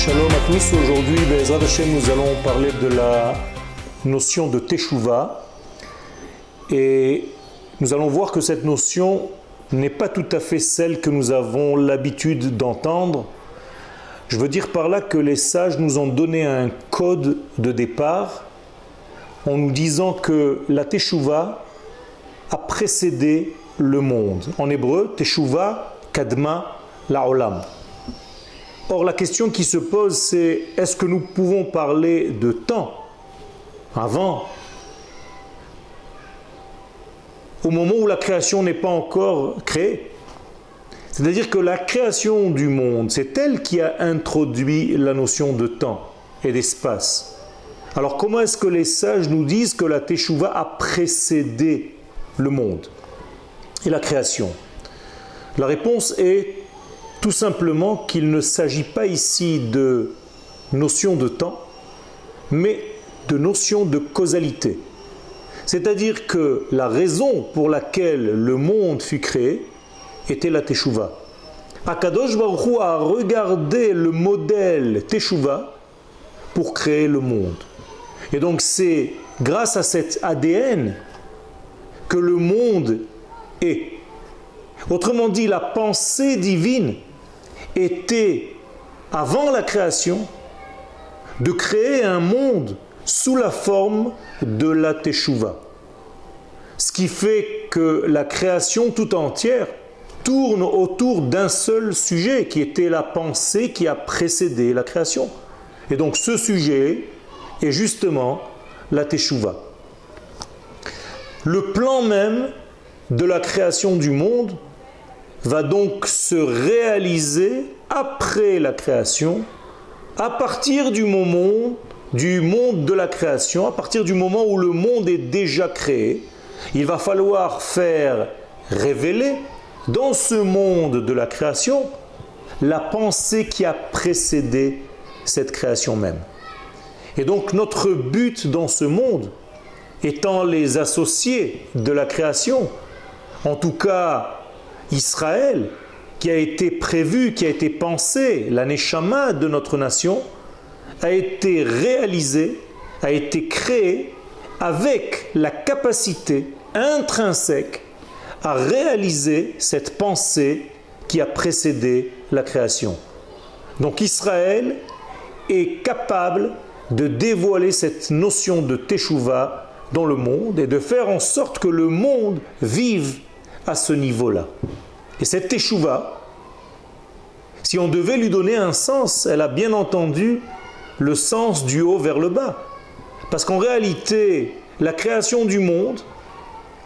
Shalom à tous. Aujourd'hui, Be'ezrat Hashem, nous allons parler de la notion de Teshuvah. Et nous allons voir que cette notion n'est pas tout à fait celle que nous avons l'habitude d'entendre. Je veux dire par là que les sages nous ont donné un code de départ en nous disant que la Teshuvah a précédé le monde. En hébreu, Teshuvah kadma la'olam. Or, la question qui se pose, c'est est-ce que nous pouvons parler de temps avant, au moment où la création n'est pas encore créée? C'est-à-dire que la création du monde, c'est elle qui a introduit la notion de temps et d'espace. Alors, comment est-ce que les sages nous disent que la Teshuvah a précédé le monde et la création? La réponse est tout simplement qu'il ne s'agit pas ici de notion de temps, mais de notion de causalité. C'est-à-dire que la raison pour laquelle le monde fut créé était la Teshuvah. Akadosh Baruch Hu a regardé le modèle Teshuvah pour créer le monde. Et donc c'est grâce à cet ADN que le monde est. Autrement dit, la pensée divine était, avant la création, de créer un monde sous la forme de la Teshuvah. Ce qui fait que la création tout entière tourne autour d'un seul sujet, qui était la pensée qui a précédé la création. Et donc ce sujet est justement la Teshuvah. Le plan même de la création du monde va donc se réaliser après la création, à partir du moment du monde de la création, à partir du moment où le monde est déjà créé. Il va falloir faire révéler dans ce monde de la création la pensée qui a précédé cette création même. Et donc notre but dans ce monde, étant les associés de la création, en tout cas Israël, qui a été prévu, qui a été pensé, la Neshama de notre nation, a été réalisé, a été créé avec la capacité intrinsèque à réaliser cette pensée qui a précédé la création. Donc Israël est capable de dévoiler cette notion de Teshuvah dans le monde et de faire en sorte que le monde vive à ce niveau-là. Et cette Teshuvah, si on devait lui donner un sens, elle a bien entendu le sens du haut vers le bas. Parce qu'en réalité, la création du monde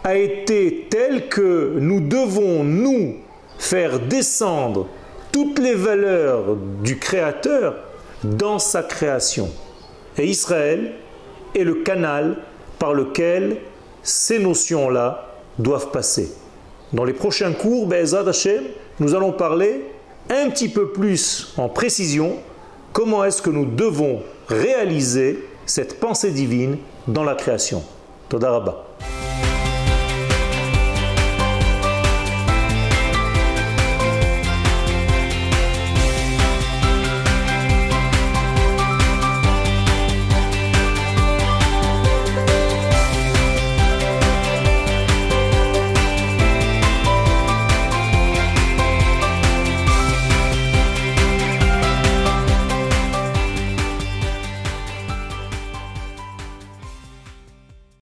a été telle que nous devons, nous, faire descendre toutes les valeurs du Créateur dans sa création. Et Israël est le canal par lequel ces notions-là doivent passer. Dans les prochains cours, Be'ezrat Hashem, nous allons parler un petit peu plus en précision comment est-ce que nous devons réaliser cette pensée divine dans la création. Toda Rabba.